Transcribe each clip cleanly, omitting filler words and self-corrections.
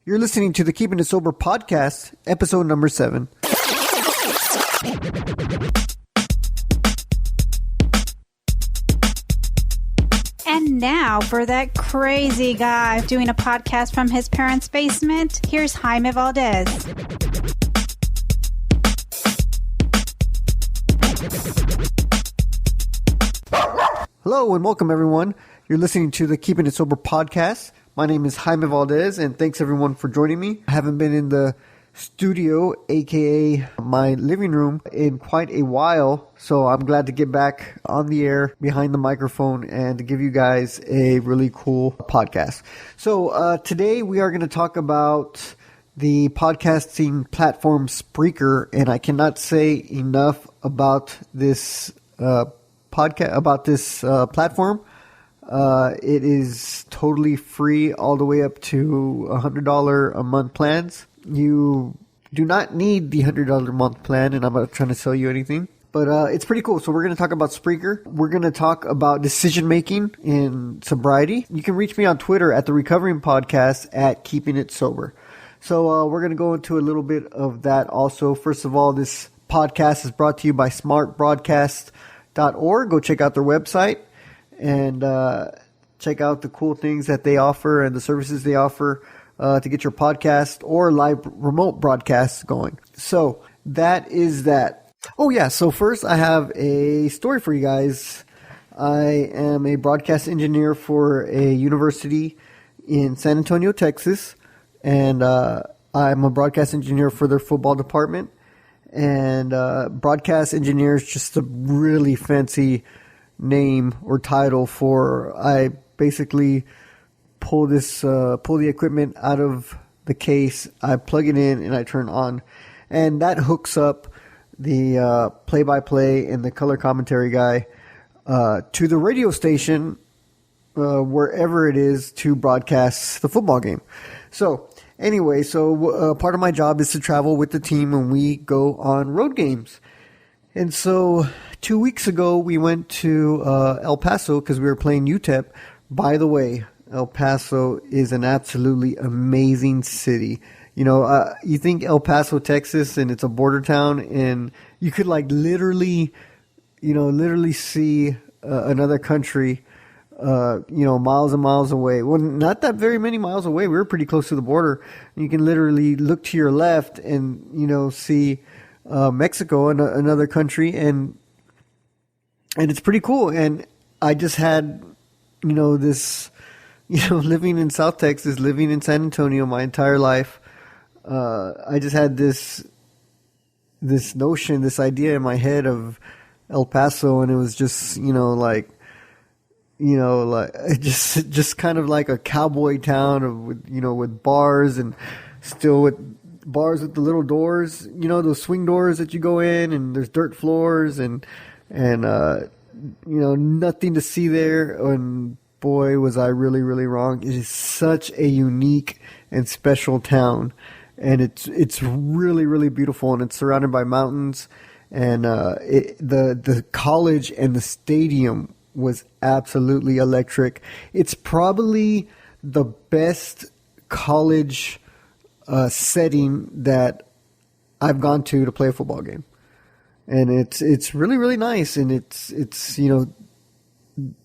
You're listening to the Keeping It Sober podcast, episode number 7. And now for that crazy guy doing a podcast from his parents' basement, here's Jaime Valdez. Hello and welcome everyone. You're listening to the Keeping It Sober podcast. My name is Jaime Valdez, and thanks everyone for joining me. I haven't been in the studio, aka my living room, in quite a while, so I'm glad to get back on the air behind the microphone and to give you guys a really cool podcast. So today we are going to talk about the podcasting platform Spreaker, and I cannot say enough about this platform. It is totally free all the way up to $100 a month plans. You do not need the $100 a month plan, and I'm not trying to sell you anything, but it's pretty cool. So we're going to talk about Spreaker. We're going to talk about decision making in sobriety. You can reach me on Twitter at the Recovering Podcast at Keeping It Sober. So we're going to go into a little bit of that also. First of all, this podcast is brought to you by smartbroadcast.org. Go check out their website and check out the cool things that they offer and the services they offer to get your podcast or live remote broadcasts going. So that is that. Oh yeah, so first I have a story for you guys. I am a broadcast engineer for a university in San Antonio, Texas, and I'm a broadcast engineer for their football department. And broadcast engineer is just a really fancy name or title for, I basically pull the equipment out of the case, I plug it in, and I turn it on, and that hooks up the play-by-play and the color commentary guy to the radio station wherever it is to broadcast the football game. So anyway, part of my job is to travel with the team when we go on road games. And so 2 weeks ago, we went to El Paso because we were playing UTEP. By the way, El Paso is an absolutely amazing city. You know, you think El Paso, Texas, and it's a border town, and you could literally see another country, miles and miles away. Well, not that very many miles away. We were pretty close to the border. You can literally look to your left and, see Mexico, another country, and it's pretty cool. And I just had, living in South Texas, living in San Antonio my entire life. I just had this notion, this idea in my head of El Paso, and it was just, just kind of like a cowboy town with bars, and still with bars with the little doors, those swing doors that you go in, and there's dirt floors and nothing to see there. And boy, was I really, really wrong. It is such a unique and special town, and it's really, really beautiful, and it's surrounded by mountains. And the college and the stadium was absolutely electric. It's probably the best college setting that I've gone to play a football game, and it's really, really nice. And it's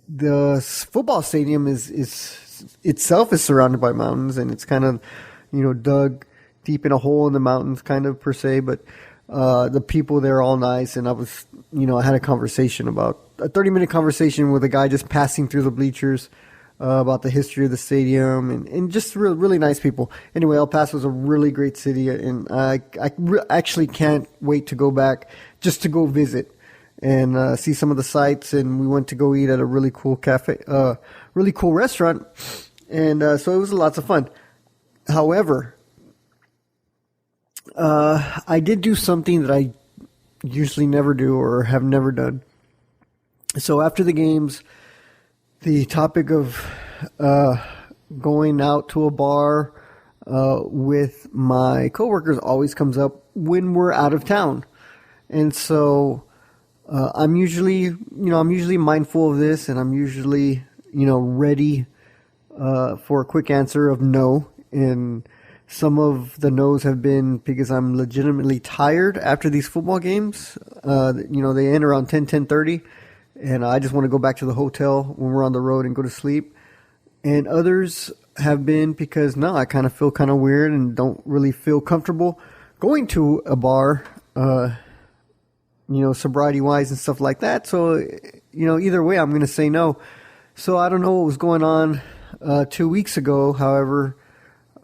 the football stadium is itself is surrounded by mountains, and it's kind of dug deep in a hole in the mountains, kind of per se. But the people there are all nice, and I was I had a 30-minute conversation with a guy just passing through the bleachers. About the history of the stadium and just really nice people. Anyway, El Paso is a really great city, and I actually can't wait to go back just to go visit and see some of the sights. And we went to go eat at a really cool cafe, really cool restaurant, and so it was lots of fun. However, I did do something that I usually never do or have never done. So after the games, the topic of going out to a bar with my coworkers always comes up when we're out of town. And so I'm usually mindful of this, and I'm usually, ready for a quick answer of no. And Some of the no's have been because I'm legitimately tired after these football games. They end around 10:30, and I just want to go back to the hotel when we're on the road and go to sleep. And others have been because, no, I kind of feel kind of weird and don't really feel comfortable going to a bar, sobriety-wise and stuff like that. So, either way, I'm going to say no. So I don't know what was going on 2 weeks ago. However,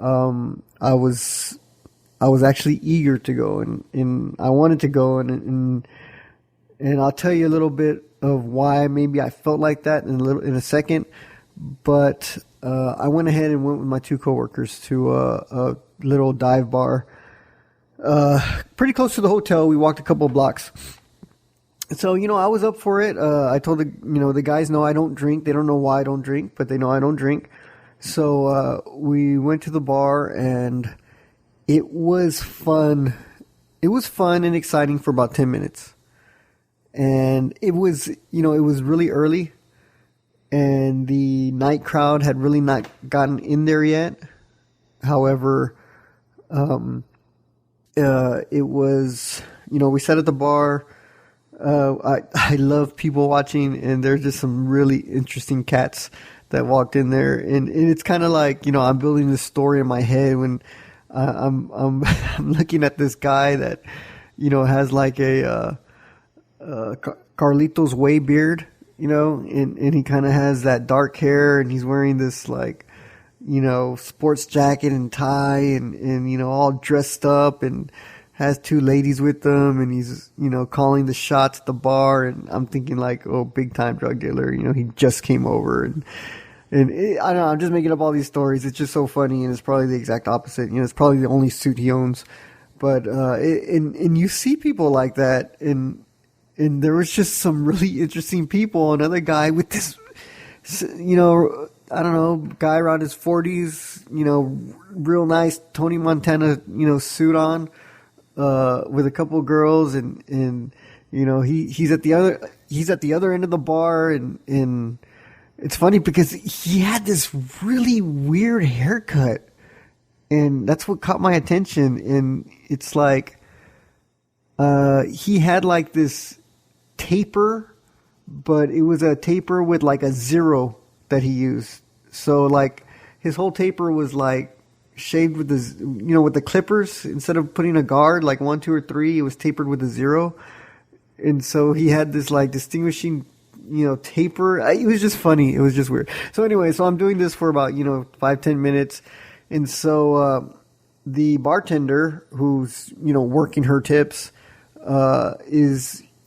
I was actually eager to go, and I wanted to go, and I'll tell you a little bit of why maybe I felt like that in a second. But I went ahead and went with my two coworkers to a little dive bar, pretty close to the hotel. We walked a couple of blocks. So, I was up for it. I told the guys know I don't drink. They don't know why I don't drink, but they know I don't drink. So we went to the bar, and it was fun. It was fun and exciting for about 10 minutes. And it was really early, and the night crowd had really not gotten in there yet. However, it was, we sat at the bar. I love people watching, and there's just some really interesting cats that walked in there, and it's kind of like, I'm building this story in my head when I'm looking at this guy that, has like a Carlitos Way beard, and he kind of has that dark hair, and he's wearing this like, sports jacket and tie and all dressed up, and has two ladies with him, and he's, calling the shots at the bar, and I'm thinking like, oh, big time drug dealer, he just came over, and I don't know, I'm just making up all these stories. It's just so funny, and it's probably the exact opposite. It's probably the only suit he owns. But and you see people like that, and there was just some really interesting people. Another guy with this, I don't know, guy around his 40s, real nice Tony Montana, suit on, with a couple of girls, and he's at the other end of the bar, and it's funny because he had this really weird haircut, and that's what caught my attention. And it's like, he had like this taper, but it was a taper with like a zero that he used. So like his whole taper was like shaved with with the clippers. Instead of putting a guard like 1, 2, or 3, it was tapered with a zero. And so he had this like distinguishing taper. It was just funny. It was just weird. So anyway, so I'm doing this for about, 5-10 minutes. And so, the bartender who's, working her tips,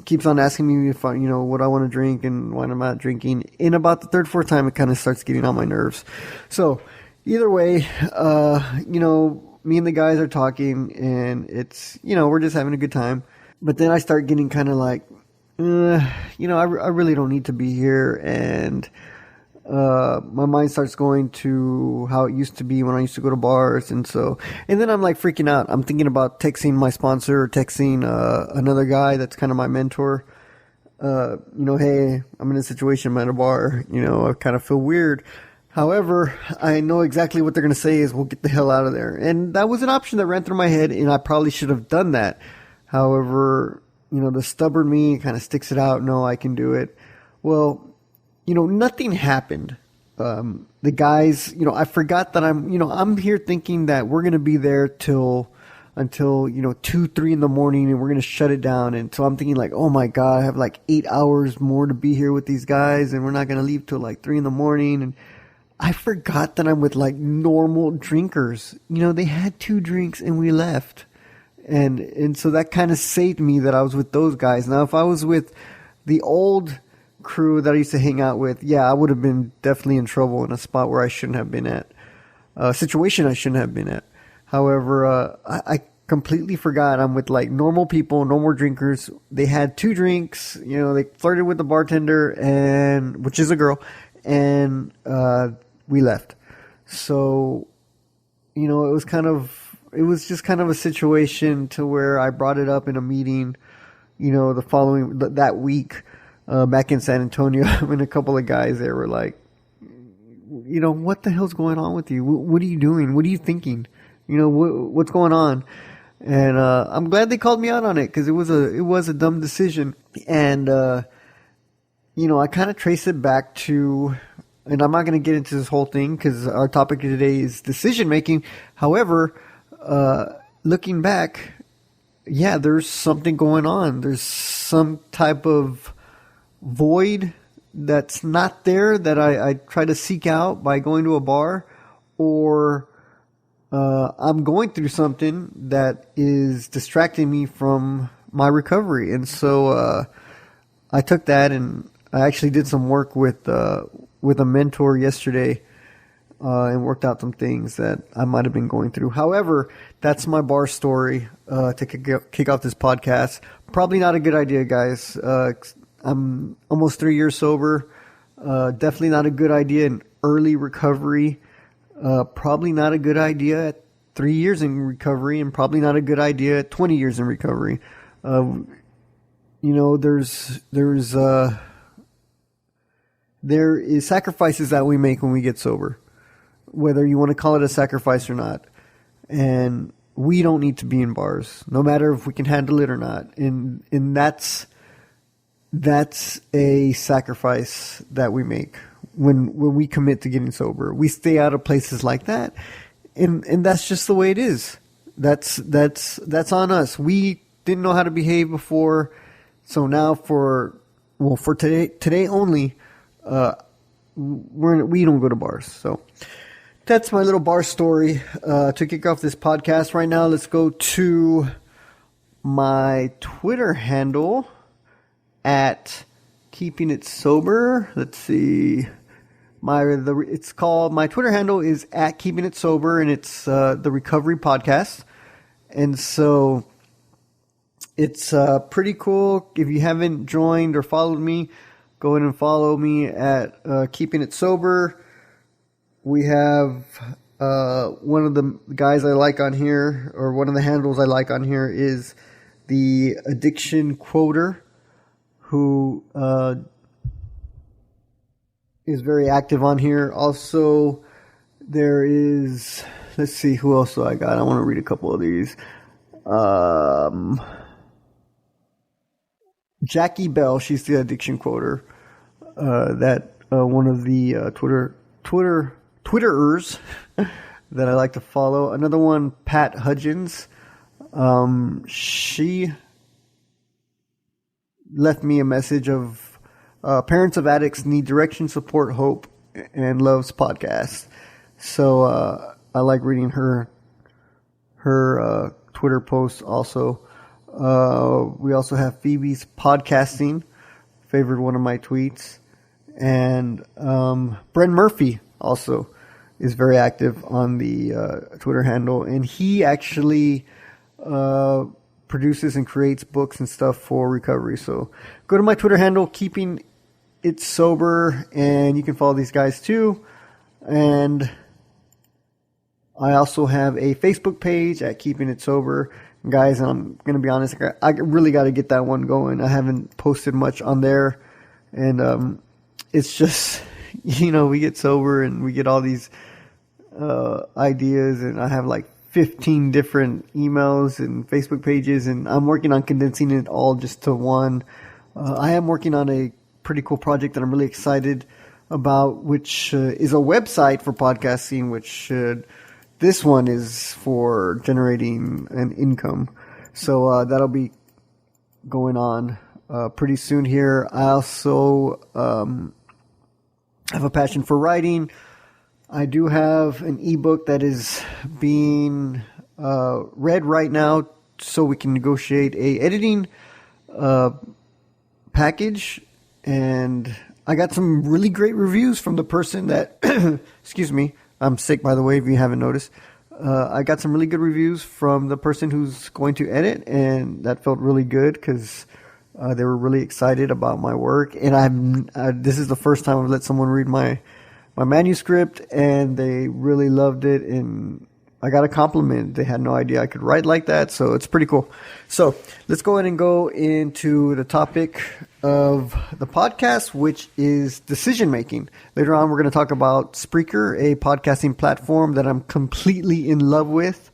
keeps on asking me if I, what I want to drink and why I'm not drinking. In about the third, fourth time, it kind of starts getting on my nerves. So either way, me and the guys are talking, and it's, we're just having a good time. But then I start getting kind of like, I really don't need to be here, and my mind starts going to how it used to be when I used to go to bars, and then I'm like freaking out. I'm thinking about texting my sponsor, or texting another guy that's kind of my mentor. Hey, I'm in a situation, I'm at a bar. I kind of feel weird. However, I know exactly what they're going to say is, "Well, get the hell out of there," and that was an option that ran through my head, and I probably should have done that. However, the stubborn me kind of sticks it out. No, I can do it. Well, nothing happened. The guys, I forgot that I'm here thinking that we're going to be there until 2, 3 in the morning, and we're going to shut it down. And so I'm thinking like, oh my God, I have like 8 hours more to be here with these guys, and we're not going to leave till like 3 in the morning. And I forgot that I'm with like normal drinkers. They had 2 drinks and we left. And so that kind of saved me that I was with those guys. Now, if I was with the old crew that I used to hang out with, yeah, I would have been definitely in trouble in a spot where I shouldn't have been at, a situation I shouldn't have been at. However, I completely forgot I'm with like normal people, normal drinkers. They had 2 drinks, they flirted with the bartender, which is a girl, and we left. So, it was just kind of a situation to where I brought it up in a meeting, that week, back in San Antonio, and a couple of guys there were like, what the hell's going on with you? What are you doing? What are you thinking? What's going on? And I'm glad they called me out on it because it was a dumb decision. And I kind of trace it back to, and I'm not going to get into this whole thing because our topic today is decision making. However, looking back, yeah, there's something going on. There's some type of void that's not there that I try to seek out by going to a bar, or I'm going through something that is distracting me from my recovery. And so I took that and I actually did some work with a mentor yesterday and worked out some things that I might have been going through. However, that's my bar story to kick off this podcast. Probably not a good idea, guys. I'm almost 3 years sober. Definitely not a good idea in early recovery. Probably not a good idea at 3 years in recovery, and probably not a good idea at 20 years in recovery. There is sacrifices that we make when we get sober, whether you want to call it a sacrifice or not. And we don't need to be in bars, no matter if we can handle it or not. And that's a sacrifice that we make when we commit to getting sober. We stay out of places like that, and that's just the way it is. That's on us. We didn't know how to behave before, so now for today only, we don't go to bars. So that's my little bar story to kick off this podcast. Right now, let's go to my Twitter handle at Keeping It Sober. Let's see. My Twitter handle is at Keeping It Sober, and it's the Recovery Podcast. And so it's pretty cool. If you haven't joined or followed me, go ahead and follow me at Keeping It Sober. We have one of the guys I like on here, or one of the handles I like on here, is the Addiction Quoter, who is very active on here. Also, there is, let's see, who else do I got? I want to read a couple of these. Jackie Bell, she's the Addiction Quoter. One of the Twitterers that I like to follow. Another one, Pat Hudgens. She left me a message of parents of addicts need direction, support, hope, and loves podcasts. So I like reading her Twitter posts also. We also have Phoebe's Podcasting, favored one of my tweets. And Brent Murphy also is very active on the Twitter handle. And he actually produces and creates books and stuff for recovery. So go to my Twitter handle, Keeping It Sober, and you can follow these guys too. And I also have a Facebook page at Keeping It Sober. Guys, I'm going to be honest, I really got to get that one going. I haven't posted much on there. And it's just, we get sober and we get all these ideas, and I have like 15 different emails and Facebook pages, and I'm working on condensing it all just to one. I am working on a pretty cool project that I'm really excited about, which is a website for podcasting, which this one is for generating an income. So that'll be going on pretty soon here. I also have a passion for writing. I do have an ebook that is being read right now, so we can negotiate a editing package. And I got some really great reviews from the person that, excuse me, I'm sick, by the way, if you haven't noticed. I got some really good reviews from the person who's going to edit, and that felt really good because they were really excited about my work. And this is the first time I've let someone read my manuscript, and they really loved it, and I got a compliment. They had no idea I could write like that, so it's pretty cool. So let's go ahead and go into the topic of the podcast, which is decision making. Later on, we're going to talk about Spreaker, a podcasting platform that I'm completely in love with.